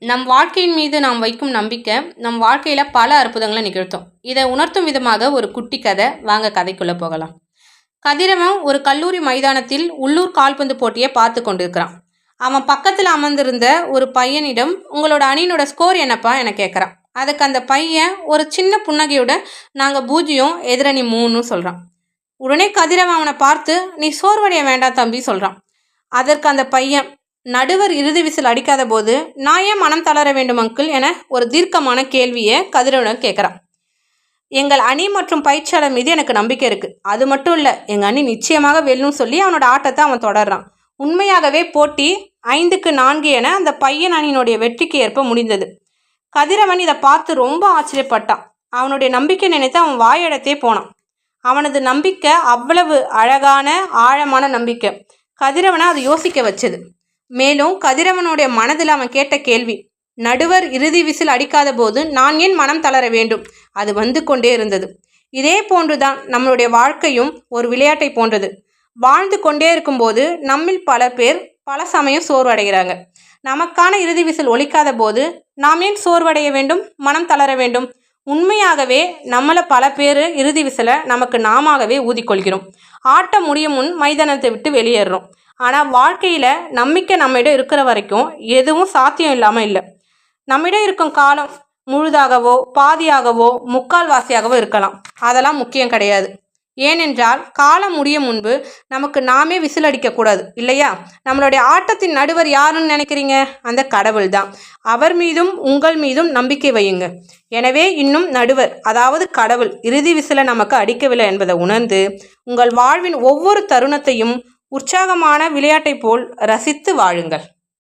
நம் வாழ்க்கையின் மீது நாம் வைக்கும் நம்பிக்கை நம் வாழ்க்கையில் பல அற்புதங்களை நிகழ்த்தும். இதை உணர்த்தும் விதமாக ஒரு குட்டி கதை. வாங்க கதைக்குள்ளே போகலாம். கதிரவன் ஒரு கல்லூரி மைதானத்தில் உள்ளூர் கால்பந்து போட்டியை பார்த்து கொண்டிருக்கிறான். அவன் பக்கத்தில் அமர்ந்திருந்த ஒரு பையனிடம், உங்களோட அணியினோட ஸ்கோர் என்னப்பா என கேட்குறான். அதுக்கு அந்த பையன் ஒரு சின்ன புன்னகையோட, நாங்கள் 0 எதிரணி 3 சொல்கிறான். உடனே கதிரவன் அவனை பார்த்து, நீ சோர்வடைய வேண்டாம் தம்பி சொல்கிறான். அதற்கு அந்த பையன், நடுவர் இறுதி விசில் அடிக்காத போது நான் ஏன் மனம் தளர வேண்டும் அங்கிள் என ஒரு தீர்க்கமான கேள்வியை கதிரவன் கேட்குறான். எங்கள் அணி மற்றும் பயிற்சியாளர் மீது எனக்கு நம்பிக்கை இருக்குது. அது மட்டும் இல்லை, எங்கள் அணி நிச்சயமாக வெல்லும் சொல்லி அவனோட ஆட்டத்தை அவன் தொடர்றான். உண்மையாகவே போட்டி 5-4 என அந்த பையன் அணியினுடைய வெற்றிக்கு ஏற்ப முடிந்தது. கதிரவன் இதை பார்த்து ரொம்ப ஆச்சரியப்பட்டான். அவனுடைய நம்பிக்கை நினைத்து அவன் வாயெடுத்தே போனான். அவனது நம்பிக்கை அவ்வளவு அழகான ஆழமான நம்பிக்கை. கதிரவனை அது யோசிக்க வச்சது. மேலும் கதிரவனுடைய மனதில் அவன் கேட்ட கேள்வி, நடுவர் இறுதி விசில் அடிக்காத போது நான் ஏன் மனம் தளர வேண்டும், அது வந்து கொண்டே இருந்தது. இதே போன்றுதான் நம்மளுடைய வாழ்க்கையும் ஒரு விளையாட்டை போன்றது. வாழ்ந்து கொண்டே இருக்கும்போது நம்மில் பல பேர் பல சமயம் சோர்வடைகிறாங்க. நமக்கான இறுதி விசில் ஒலிக்காத போது நாம் ஏன் சோர்வடைய வேண்டும், மனம் தளர வேண்டும்? உண்மையாகவே நம்மளை பல பேர் இறுதி விசிலை நமக்கு நாமவே ஊதிக்கொள்கிறோம். ஆட்டம் முடியும் முன் மைதானத்தை விட்டு வெளியேறோம். ஆனால் வாழ்க்கையில் நம்பிக்கை நம்மிடம் இருக்கிற வரைக்கும் எதுவும் சாத்தியம் இல்லாமல் இல்லை. நம்மிடம் இருக்கும் காலம் முழுதாகவோ பாதியாகவோ முக்கால்வாசியாகவோ இருக்கலாம். அதெல்லாம் முக்கியம் கிடையாது. ஏனென்றால் காலம் முடியும் முன்பு நமக்கு நாமே விசில் அடிக்கக்கூடாது இல்லையா? நம்மளுடைய ஆட்டத்தின் நடுவர் யாருன்னு நினைக்கிறீங்க? அந்த கடவுள் தான். அவர் மீதும் உங்கள் மீதும் நம்பிக்கை வையுங்க. எனவே இன்னும் நடுவர், அதாவது கடவுள் இறுதி விசிலை நமக்கு அடிக்கவில்லை என்பதை உணர்ந்து உங்கள் வாழ்வின் ஒவ்வொரு தருணத்தையும் உற்சாகமான விளையாட்டை போல் ரசித்து வாழுங்கள்.